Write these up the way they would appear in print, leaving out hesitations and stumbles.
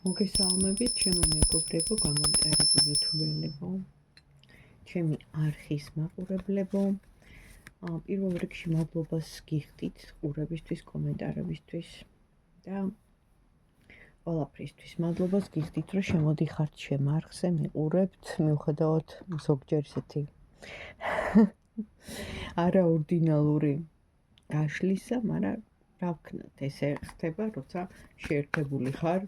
მოგესალმებით, ჩემო მეგობრებო, გამომწერებო იუთუბერებო, ჩემი არხის მაყურებლებო. პირველ რიგში მადლობას გიხდით ყურებისთვის, კომენტარებისთვის და ყველაფრისთვის. მადლობას გიხდით, რომ შემოდიხართ ჩემ არხზე, მიყურებთ, მიუხედავად ზოგჯერ ისეთი არაორდინალური გაშლისა, მაგრამ რა ვქნათ, ესე ხდება, როცა შეერთებული ხარ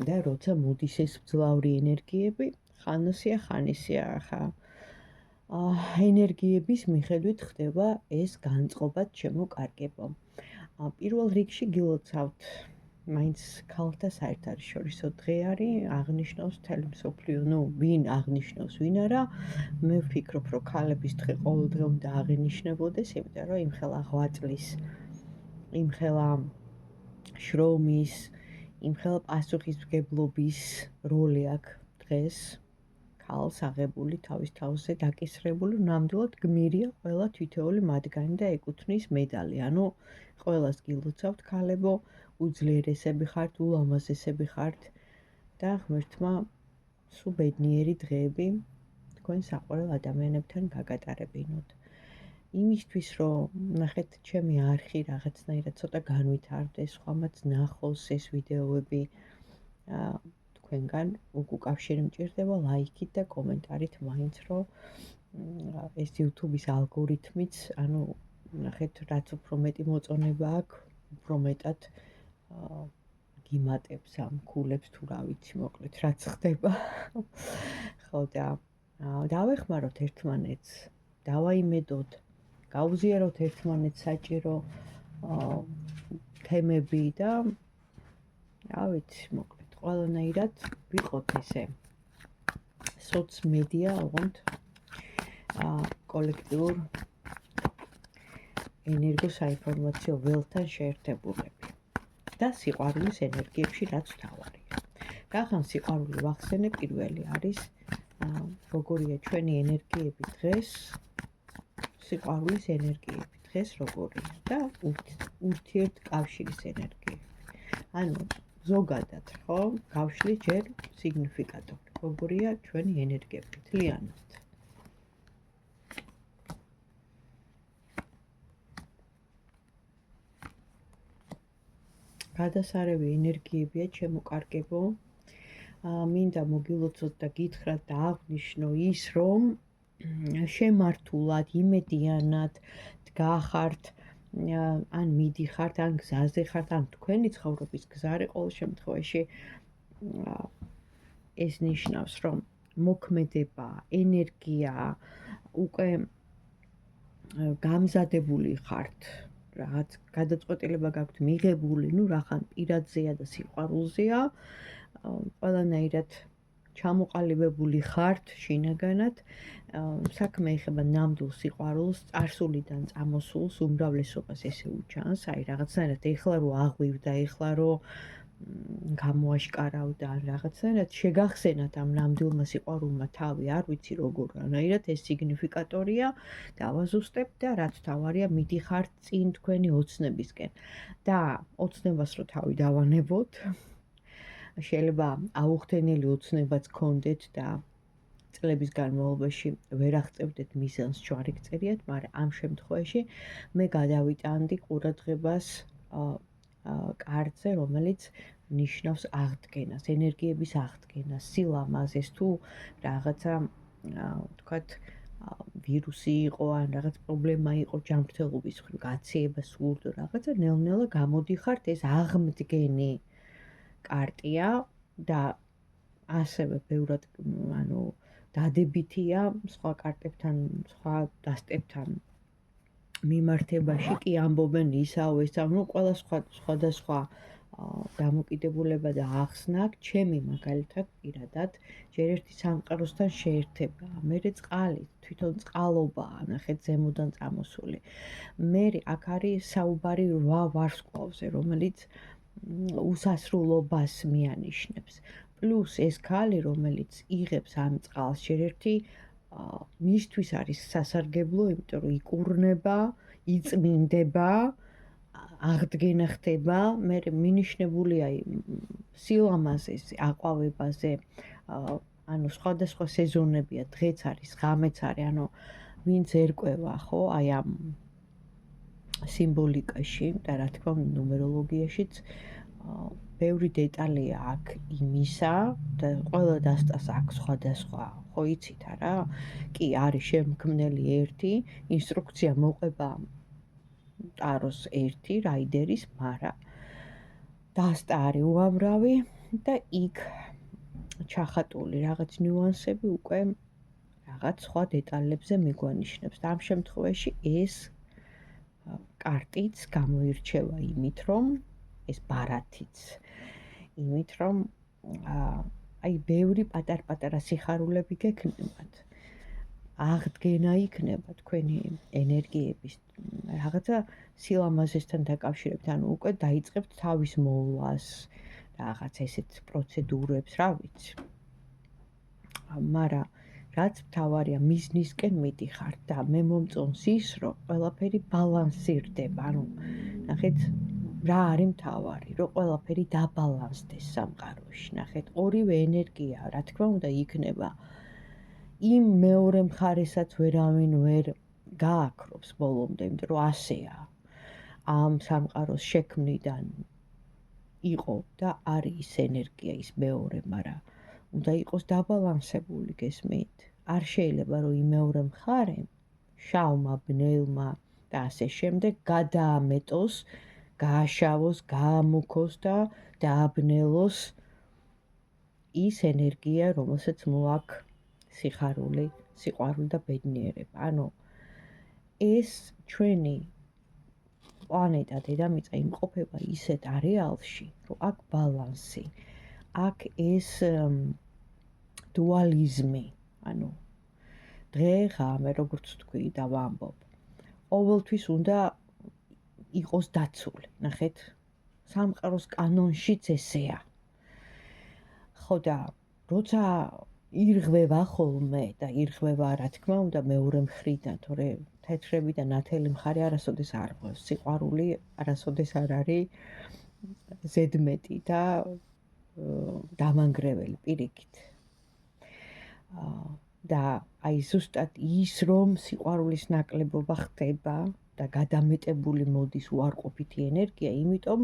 და როცა მოდის ეს მძლავრი ენერგიები, ხანოსია, ხანისია, ხა ენერგიების მიხედვით ხდება ეს განწყობაც შემოკარგებო. პირველ რიგში გილოცავთ მაინც ქალთა საერთაშორისო დღე არის, აღნიშნავს მთელი მსოფლიო, ვინ აღნიშნავს, ვინ არა. მე ვფიქრობ, რომ ქალების დღე ყოველდღე უნდა აღინიშნებოდეს, იმიტომ რომ იმხელა ღვაწლის, იმხელა შრომის, იმხელა პასუხისმგებლობის როლი აქვს დღეს ქალს აღებული თავის თავზე დაკისრებული, ნამდვილად გმირია ყველა თითოეული მათგანი და ეკუთვნის მედალი. ანუ ყველას გილოცავთ ქალებო, უძლიერესები ხართ, ულამაზესები ხართ და ღმერთმა სულ ბედნიერი დღეები თქვენ საყვარელ ადამიანებთან გაგატარებინოთ. იმისთვის, რომ ნახეთ ჩემი არხი რაღაცნაირად ცოტა განვითარდეს, სხვამაც ნახოს ეს ვიდეოები, თქვენგან უკავშირი მჭირდება ლაიქით და კომენტარით მაინც, რომ ეს YouTube-ის ალგორითმიც, ანუ ნახეთ, რაც უფრო მეტი მოწონება აქვს, უფრო მეტად გიმატებს ამ ქულებს, თუ რა ვიცი, მოკლედ რაც ხდება. ხო და დავეხმაროთ ერთმანეთს, დავაიმედოთ, გავზიაროთ ერთმანეთს საჭირო თემები და რა ვიცი, მოკლედ ყველანაირად ვიყოთ ესე სოცმედია, ოღონდ კოლექტიურ ენერგოსაინფორმაციო ველთან შეერთებულები და სიყვარულის ენერგიებში რაც მთავარია. რახან სიყვარული ვახსენე, პირველი არის როგორია ჩვენი ენერგიები დღეს, სიყვარულის ენერგიები დღეს როგორია და ურთიერთკავშირის ენერგიები. ანუ ზოგადად, ხო, გავშლით ჯერ სიგნიფიკატორი, როგორია ჩვენი ენერგიები მთლიანად. გადასარევი ენერგიებია შემოკარგებო. მინდა მოგილოცოთ და გითხრათ და აღნიშნო ის, რომ შემართულად, იმედიანად დგახართ, ან მიდიხართ, ან გზაზე ხართ, ან თქვენი ცხოვრების გზარი ყოველ შემთხვევაში ეს ნიშნავს, რომ მოქმედება, ენერგია, უკვე გამზადებული ხართ, რაღაც გადაწყვეტილება გაქვთ მიღებული, რახან პირადზეა და სიყვარულზეა, ყველანაირად ჩამოყალიბებული ხართ შინაგანად, საქმე ეხება ნამდვილ სიყვარულს, წარსულიდან წამოსულს, უმრავლესობას ესე უჩანს, აი რაღაცნაირად ეხლა რო აღვივდა, ეხლა რო გამოაშკარავდა, რაღაცნაირად შეგახსენათ ამ ნამდვილმა სიყვარულმა თავი, არ ვიცი როგორანაირად ეს სიგნიფიკატორია, დავაზუსტებ და რაც თავარია, მიდიხართ წინ თქვენი ოცნებისკენ და ოცნებას რო თავი დავანებოთ, შეიძლება აუხდენელი ოცნებაც გქონდეთ და წლების განმავლობაში ვერ აღწევდეთ მიზანს ჯვარი გწერიათ, მაგრამ ამ შემთხვევაში მე გადავიტანდი ყურადღებას კარტზე, რომელიც ნიშნავს აღდგენას, ენერგიების აღდგენას, სილამაზეს, თუ რაღაცა ვთქვათ ვირუსი იყო, ან რაღაც პრობლემა იყო ჯანმრთელობის მხრივ, გაციება სურდო რაღაცა, ნელ-ნელა გამოდიხართ, ეს აღმდგენი კარტია და ასევე ბევრად დადებითია სხვა კარტებთან, სხვა დასტებთან მიმართებაში კი ამბობენ ისაო, ყველა სხვადასხვა დამოკიდებულება და ახსნა აქვს. ჩემი მაგალითად პირადად ჯერ ერთი სამყაროსთან შეერთება, მერე წყალი, თვითონ წყალობაა, ნახეთ ზემოდან წამოსული. მერე აქ არის საუბარი 8 ვარსკვლავზე, რომელიც უსასრულობას მიანიშნებს. პლუს ეს ქალი, რომელიც იღებს ამ წყალს, ჯერ ერთი მისთვის არის სასარგებლო, იმიტომ რომ იკურნება, იწმინდება, აღდგენა ხდება, მე მინიშნებულია სილამაზეს აყვავებაზე, ანუ სხვადასხვა სეზონებია, დღეც არის, ღამეც არის, ანუ ვინც ერკვევა, ხო, აი ამ სიმბოლიკაში და რა თქმა უნდა ნუმეროლოგიაშიც ბევრი დეტალია აქ იმისა და ყველა დასტას აქ სხვადასხვა, ხო იცით არა? კი, არის შემქმნელი ერთი, ინსტრუქცია მოყვება ტაროს ერთი რაიდერის, მაგრამ დასტა არის უამრავი და იქ ჩახატული რაღაც ნიუანსები უკვე რაღაც სხვა დეტალებზე მიგვანიშნებს და ამ შემთხვევაში ეს კარტიც გამოირჩევა იმით, რომ ეს ბარათიც იმით, რომ აი ბევრი პატარ-პატარა სიხარულები გექნებათ. აღდგენა იქნება თქვენი ენერგიების რაღაცა სილამაზესთან დაკავშირებით, ანუ უკვე დაიწყებთ თავის მოვლას, რაღაც ესეთ პროცედურებს, რა ვიცი. მაგრამ რაც მთავარია, მიზნისკენ მიდიხართ და მე მომწონს ის, რომ ყველაფერი ბალანსირდება, ანუ ნახეთ რა არის მთავარი, რომ ყველაფერი დაბალანსდეს სამყაროში, ნახეთ, ორივე ენერგია, რა თქმა უნდა, იქნება იმ მეორე მხარესაც ვერავინ ვერ გააქრობს ბოლომდე, იმიტომ რომ ასეა. ამ სამყაროს შექმნიდან იყო და არის ენერგია ის მეორე, მაგრამ უნდა იყოს დაბალანსებული, გესმით? არ შეიძლება რომ იმ მეორე მხარემ შავმა, ბნელმა და ასე შემდეგ გადაამეტოს, გააშავოს, გაამუქოს და დააბნელოს ის ენერგია, რომელსაც მოაქვს სიხარული, სიყვარული და ბედნიერება. ანუ ეს ჩვენი პლანეტა დედამიწა იმყოფება ისეთ არეალში, რომ აქ ბალანსი, აქ ეს დუალიზმი, ანუ დღე ღამე, როგორც თქვი და ვამბობ, ყოველთვის უნდა იყოს დაცული, ნახეთ, სამყაროს კანონშიც ესეა. ხო და როცა ირღვევა ხოლმე და ირღვევა, რა თქმა უნდა, მეორე მხრიდან, თორე თეთრები და ნათელი მხარე არასოდეს არ ღვევს, სიყვარული არასოდეს არ არის ზედმეტი და დამანგრეველი პირიქით. და აი ზუსტად ის, რომ სიყვარულის ნაკლებობა ხდება და გადამეტებული მოდის უარყოფითი ენერგია, იმიტომ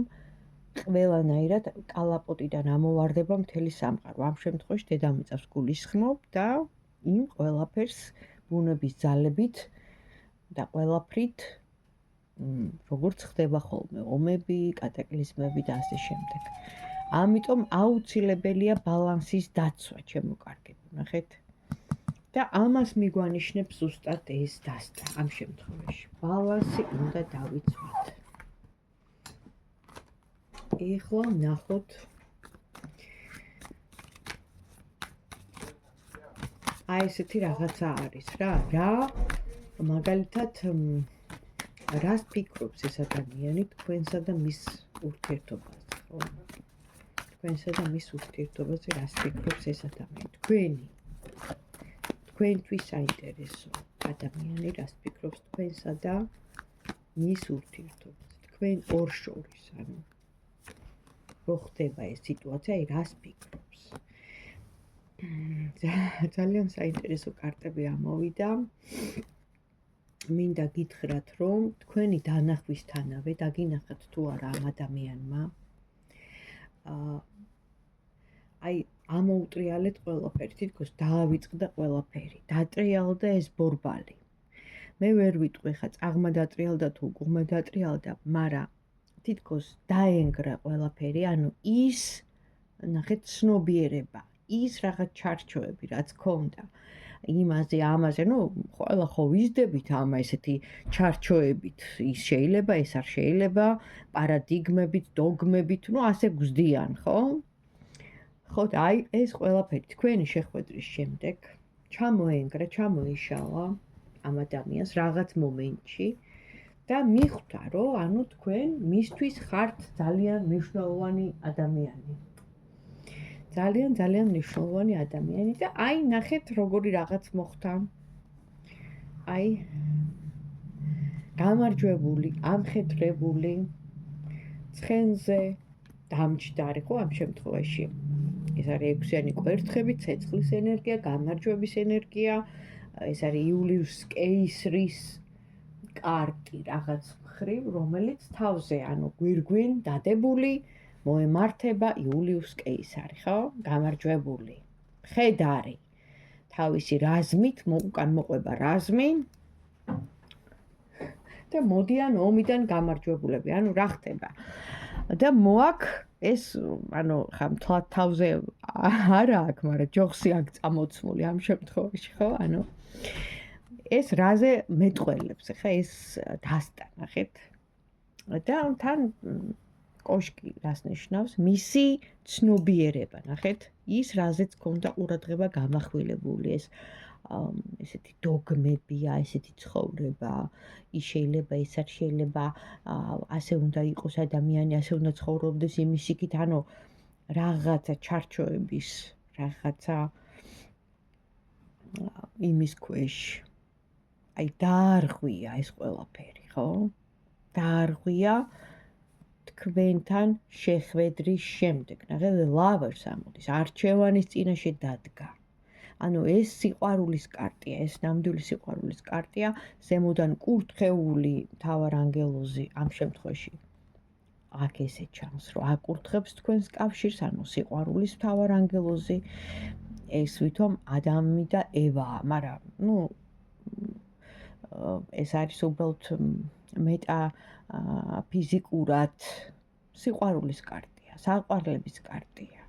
ყველანაირად კალაპოტიდან ამოვარდება მთელი სამყარო. ამ შემთხვევაში დედამიწას გულისხმობ და იმ ყველაფერს ბუნების ძალებით და ყველაფრით, როგორც ხდება ხოლმე, ომები, კატაკლიზმები და ასე შემდეგ. ამიტომ აუცილებელია ბალანსის დაცვა, ჩემო კარგებო, ნახეთ. და ამას მიგვანიშნებს ზუსტად ეს დასტა ამ შემთხვევაში. ბალანსი უნდა დავიცვათ. ეხლა ნახოთ აი ესეთი რაღაცა არის რა მაგალითად რას ფიქრობს ეს ადამიანი თქვენსა და მის ურთიერთობაზე, ხო? თქვენსა და მის ურთიერთობაზე რას ფიქრობს ეს ადამიანი? თქვენთვის საინტერესო ადამიანი რას ფიქრობს თქვენსა და მის ურთიერთობაზე? თქვენ ორ შორის, ანუ რო ხდება ეს სიტუაცია, რას ფიქრობს? ძალიან საინტერესო კარტები ამოვიდა. მინდა გითხრათ, რომ თქვენი დანახვისთანავე დაგინახათ თუ არა ამ ადამიანმა აი ამოუტრიალეთ ყველაფერი, თითქოს დაავიწყდა ყველაფერი, დატრიალდა ეს ბორბალი. მე ვერ ვიტყვი ხა წაღმა დატრიალდა თუ გუღმა დატრიალდა, მაგრამ თითქოს დაენგრა ყველაფერი, ანუ ის, ნახეთ, ცნობიერება, ის რაღაც ჩარჩოები, რაც ქონდა იმაზე, ამაზე, ნუ ყველა ხო ვიზდებით ამ ესეთი ჩარჩოებით, ის შეიძლება, ეს არ შეიძლება, პარადიგმებით, დოგმებით, ნუ ასე გვზდიან, ხო? ხო და აი ეს ყველაფერი თქვენი შეხვედრის შემდეგ ჩამოენგრა, ჩამოიშალა ამ ადამიანს რაღაც მომენტში და მიხვდა, რომ ანუ თქვენ მისთვის ხართ ძალიან მნიშვნელოვანი ადამიანი. ძალიან მნიშვნელოვანი ადამიანი და აი ნახეთ როგორი რაღაც მოხდა. აი გამარჯვებული, ამხეთრებული, ცხენზე, დამჯდარი ხო ამ შემთხვევაში. ეს არის 6-იანი კვერთხები, ცეცხლის ენერგია, გამარჯვების ენერგია, ეს არის იულიუს კეისრის კარტი რაღაც მხრივ, რომელიც თავზე, ანუ გვირგვინ დადებული მოემართება იულიუს კეისარი, ხო? გამარჯვებული. მხედარი. თავისი რაზმით, უკან მოყვება რაზმი და მოდიან ომიდან გამარჯვებულები. ანუ რა ხდება? და მოაქ ეს, ანუ ხა მთლად თავზე არა აქ, მაგრამ ჯოხსი აქ წამოცმული ამ შემთხვევაში, ხო? ანუ ეს რაზე მეტყველებს, ხა ეს დასტა, ნახეთ. და თან კოშკი რას ნიშნავს? მისი ცნობიერება, ნახეთ. ის რაზეც ქონდა ყურადღება გამახვილებული, ეს ესეთი დოგმებია, ესეთი ცხოვრება, ის შეიძლება, ეს არ შეიძლება, ასე უნდა იყოს ადამიანი, ასე უნდა ცხოვრობდეს იმის იქით, ანუ რაღაცა ჩარჩოების, რაღაცა იმის ქვეშ. აი დაარღვია ეს ყველაფერი, ხო? დაარღვია თქვენთან შეხვედრის შემდეგ. ნახეთ, ლავერს ამოდის, არჩევანის წინაშე დადგა. ანუ ეს სიყვარულის კარტია, ეს ნამდვილი სიყვარულის კარტია, ზემოდან კურთხეული მთავარანგელოზი ამ შემთხვევაში. აქ ესე ჩანს, რომ აკურთხებს თქვენს კავშირს, ანუ სიყვარულის მთავარანგელოზი, ეს ვითომ ადამი და ევაა, მაგრამ ეს არის უბრალოდ მეტაფიზიკურად სიყვარულის კარტია, საყვარლების კარტია.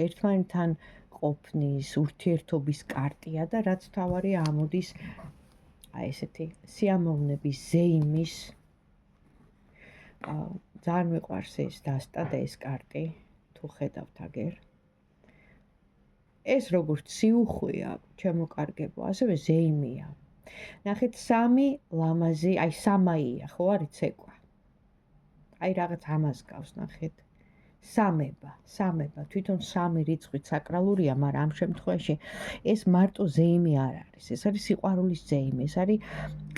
ერთმანეთთან ყოფნის, ურთიერთობის კარტია და რაც თავარი ამოდის აი ესეთი სიამოვნების ზეიმის. ძალიან მიყვარს ეს დასტა და ეს კარტი, თუ ხედავთ აგერ. ეს როგორც სიუხვია, ჩემო კარგებო, ასევე ზეიმია. ნახეთ, 3 ლამაზი, აი სამაია, ხო არის ცეკვა. აი რაღაც ამას გავს, ნახეთ. სამება, თვითონ 3 რიცხვით საკრალურია, მაგრამ ამ შემთხვევაში ეს მარტო ზეიმი არ არის. ეს არის სიყვარულის ზეიმი, ეს არის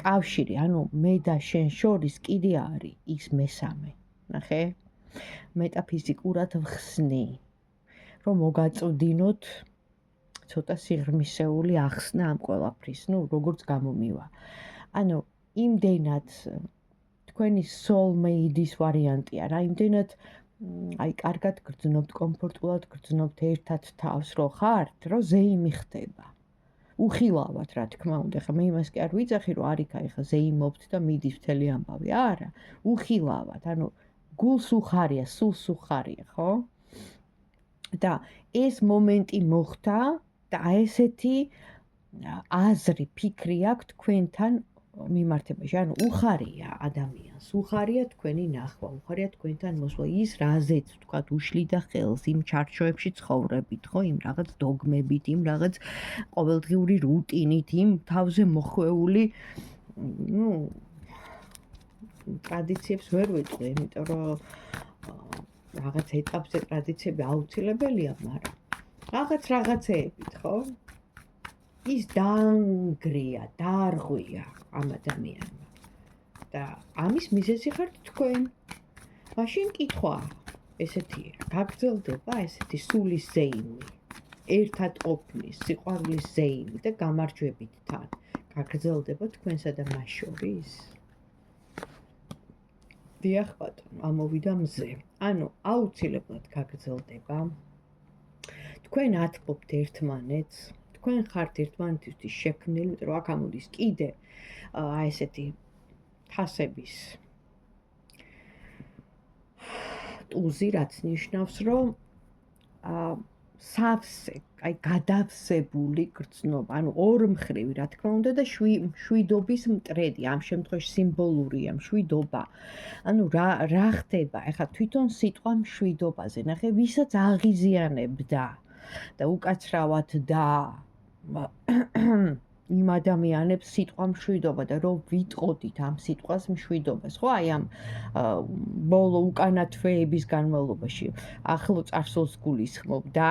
კავშირი, ანუ მე და შენ შორის კიდე არის ის მესამე. ნახე? მეტაფიზიკურად ვხსნი, რომ მოგაწვდინოთ ცოტა სიღრმისეული ახსნა ამ ყველაფრის, როგორც გამომივა. ანუ იმდენად თქვენი soulmate-ის ვარიანტია რა, იმდენად აი კარგად გრძნობთ, კომფორტულად გრძნობთ ერთად თავს, რო ხართ, რომ ზეიმი ხდება. უხილავად, რა თქმა უნდა, ხა მე იმას კი არ ვიძახი, რომ არიქა ეხა ზეიმობთ და მიდის მთელი ამბავი. არა, უხილავად, ანუ გულს უხარია, სულს უხარია, ხო? და ეს მომენტი მოხდა და ესეთი აზრი, ფიქრი აქვს თქვენთან მიმართებაში, ანუ უხარია ადამიანს, უხარია თქვენი ნახვა, უხარია თქვენთან მოსვლა, ის რაზეც თქვათ უშლიდა ხელს იმ ჩარჩოებში ცხოვრებით, ხო, იმ რაღაც დოგმებით, იმ რაღაც ყოველდღიური რუტინით, იმ თავზე მოხვეული, ტრადიციებს ვერ ვიტყვი, იმიტომ რომ რაღაც ეტაპზე ტრადიციები აუცილებელია, მაგრამ რაღაცეებით, ხო? ის დაანგრია, დაარღვია ამ ადამიანმა. და ამის მიზეზი ხართ თქვენ. მაშინ კითხვა ესეთია, გაგრძელდება ესეთი სულის ზეიმი, ერთად ყოფნის, სიყვარულის ზეიმი და გამარჯვებით თან. გაგრძელდება თქვენსა და მას შორის? დიახ ბატონო, ამოვიდა მზე. ანუ აუცილებლად გაგრძელდება. თქვენ ათბობთ ერთმანეთს, თქვენ ხართ ერთმანეთისთვის შექმნილი, იმიტომ რომ აქ ამოდის კიდე ესეთი თასების ტუზი, რაც ნიშნავს, რომ სავსე, აი გადავსებული გრძნობა, ანუ ორმხრივი, რა თქმა უნდა, და შვიდობის მტრედი, ამ შემთხვევაში სიმბოლურია მშვიდობა. ანუ რა ხდება? ეხლა თვითონ სიტყვა მშვიდობაზე, ნახე, ვისაც აღიზიანებდა და უკაცრავად და იმ ადამიანებს სიტყვა მშვიდობა და რომ ვიტყოდით ამ სიტყვას მშვიდობას, ხო? აი ამ ბოლო უკანა თვეების განმავლობაში ახლო წარსულს გულისხმობ და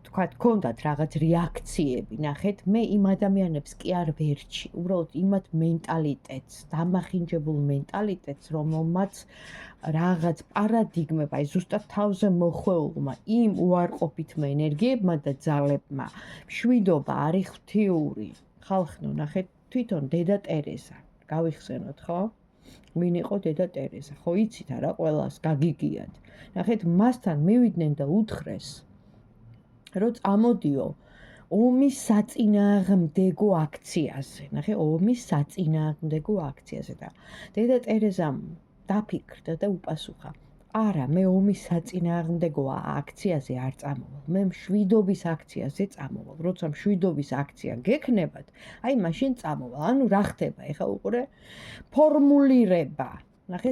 თქვა გქონდათ რაღაც რეაქციები, ნახეთ, მე იმ ადამიანებს კი არ ვერჩი, უბრალოდ იმათ მენტალიტეტს, დამახინჯებულ მენტალიტეტს, რომელმაც რაღაც პარადიგმება, ზუსტად თავზე მოხვეულმა იმ უარყოფითმა ენერგიებმა და ძალებმა. მშვიდობა არის ღვთიური. ხალხნო, ნახეთ, თვითონ დედა ტერეზა. გავიხსენოთ, ხო? ვინ იყო დედა ტერეზა? ხო იცით არა ყველას გაგიგიათ. ნახეთ, მასთან მივიდნენ და უთხრეს, რომ წამოდიო ომის საწინააღმდეგო აქციაზე. ნახე, ომის საწინააღმდეგო აქციაზე და დედა ტერეზამ დაფიქრდა და უპასუხა: არა, მე ომის საწინააღმდეგო აქციაზე არ წამოვალ. მე მშვიდობის აქციაზე წამოვალ. როცა მშვიდობის აქცია გექნებათ, აი მაშინ წამოვალ. ანუ რა ხდება? ეხლა უყურე, ფორმულირება. ნახე,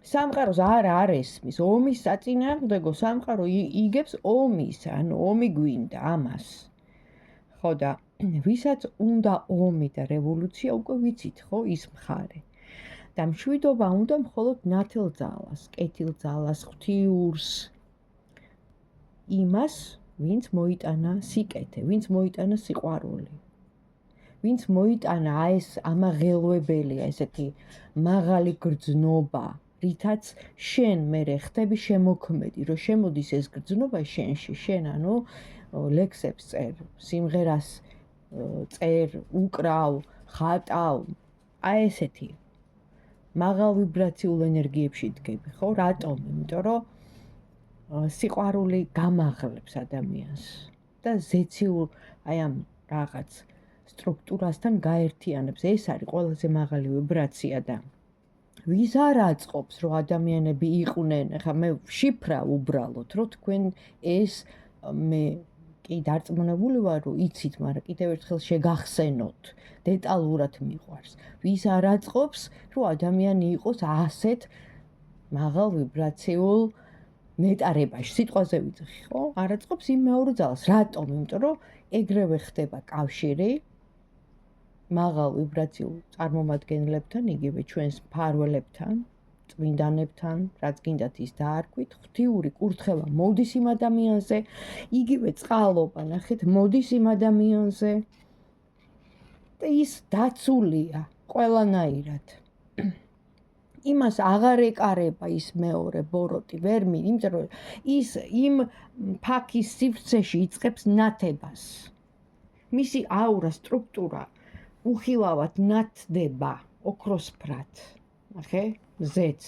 სამყაროს არ ესმის ომის საწინააღმდეგო, სამყარო იგებს ომის, ანუ ომი გვინდა ამას. ხო და ვისაც უნდა ომი და რევოლუცია, უკვე ვიცით, ხო, ის მხარე. და მშვიდობა უნდა მხოლოდ ნათელ ძალას, კეთილ ძალას, ღვთიურს, იმას, ვინც მოიტანა სიკეთე, ვინც მოიტანა სიყვარული, ვინც მოიტანა ეს ამაღელვებელია, ესეთი მაღალი გრძნობა, რითაც შენ მერე ხდები შემოქმედი, რომ შემოდის ეს გრძნობა შენში, შენ ანუ ლექსებს წერ, სიმღერას წერ, უკრავ, ხატავ, აი ესეთი მაღალ ვიბრაციულ ენერგიებში დგები, ხო? რატომ? იმიტომ რომ სიყვარული გამაღლებს ადამიანს და ზეციურ აი ამ რაღაც სტრუქტურასთან გაერთიანებს. ეს არის ყველაზე მაღალი ვიბრაცია და ვის არ აწყობს, რომ ადამიანები იყვნენ, ხა მე შიფრა უბრალოდ, რომ თქვენ ეს მე კი დარწმუნებული ვარ, რომ იცით, მაგრამ კიდევ ერთხელ შეგახსენოთ, დეტალურად მიყვარს. ვის არ აწყობს, რომ ადამიანი იყოს ასეთ მაღალ ვიბრაციულ ნეტარებაში, სიტყვაზე ვიძახი, ხო? არ აწყობს იმ მეორე ძალას. რატომ? იმიტომ რომ ეგრევე ხდება კავშირი მაღალ ვიბრაციულ წარმომადგენლებთან, იგივე ჩვენს მფარველებთან, წმინდანებთან, რაც გინდათ ის დაარქვით, ღვთიური კურთხევა მოდის იმ ადამიანზე, იგივე წყალობა, ნახეთ, მოდის იმ ადამიანზე და ის დაცულია ყველანაირად. იმას აღარ ეკარება ის მეორე ბოროტი, ვერ მინდა, იმიტომ რომ ის იმ ფაქის სივრცეში იწყებს ნათებას. მისი აურა, სტრუქტურა უხილავად ნათდება ოქროსფრად. ნახე, ზეც.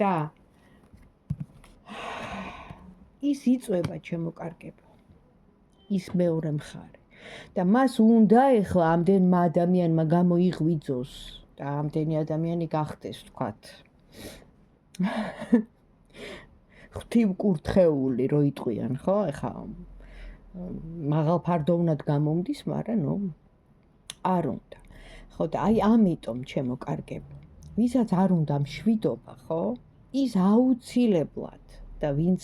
და ის იწვება ჩემოკარგებო. ის მეორე მხარე. და მას უნდა ეხლა ამდენმა ადამიანმა გამოიღვიძოს და ამდენი ადამიანი გახდეს, ვთქვათ. ღვთივკურთხეული რო იტყვიან, ხო? ეხლა მაღალფარდოვნად გამომდის, მაგრამ ნუ არ უნდა. ხო და აი ამიტომ ჩემოკარგებო. ვისაც არ უნდა მშვიდობა, ხო? ის აუცილებლად და ვინც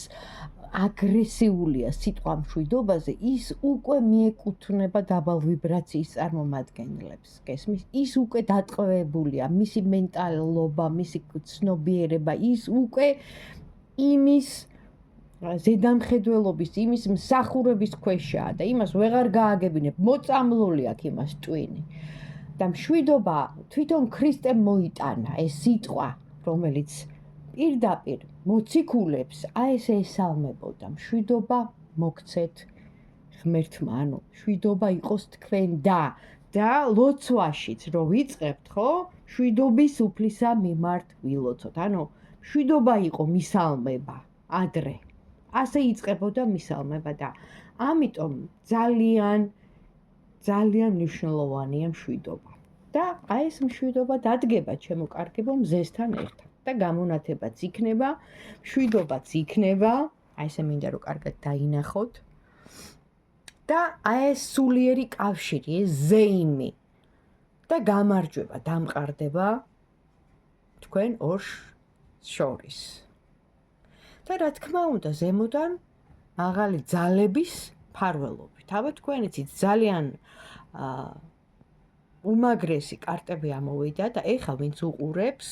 აგრესიულია სიტყვა მშვიდობაზე, ის უკვე მიეკუთვნება დაბალ ვიბრაციის წარმომადგენლებს. გესმის? ის უკვე დატყვევებულია, მისი მენტალობა, მისი ცნობიერება, ის უკვე იმის ზედამხედველობის, იმის მსახურების ქვეშაა და იმას ვეღარ გააგებინებ, მოწამლული აქვს იმას ტვინი. და მშვიდობა თვითონ ქრისტემ მოიტანა ეს სიტყვა, რომელიც პირდაპირ მოციქულებს აი ეს ესალმებოდა. მშვიდობა მოგცეთ ღმერთმა, ანუ მშვიდობა იყოს თქვენ და ლოცვაშიც რო ვიწყებთ, ხო? მშვიდობის უფლისა მიმართ ვილოცოთ. ანუ მშვიდობა იყო მისალმება ადრე. ასე იწყებოდა მისალმება და ამიტომ ძალიან მნიშვნელოვანია მშვიდობა. და აი ეს მშვიდობა დადგება ჩემოკარგებო მზესთან ერთად. და გამონათებაც იქნება, მშვიდობაც იქნება, აი ესე მინდა რომ კარგად დაინახოთ. და აი ეს სულიერი კავშირი, ეს ზეიმი და გამარჯვება დამყარდება თქვენ ორს შორის. და რა თქმა უნდა, ზემოდან მაღალი ძალების მფარველობით. აბა თქვენ იცით, ძალიან უმაგრესი კარტები ამოვიდა და ეხლა ვინც უყურებს,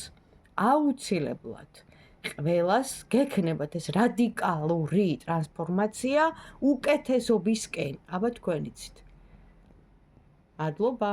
აუცილებლად ყველას გექნებათ ეს რადიკალური ტრანსფორმაცია უკეთესობისკენ. აბა თქვენ იცით. მადლობა.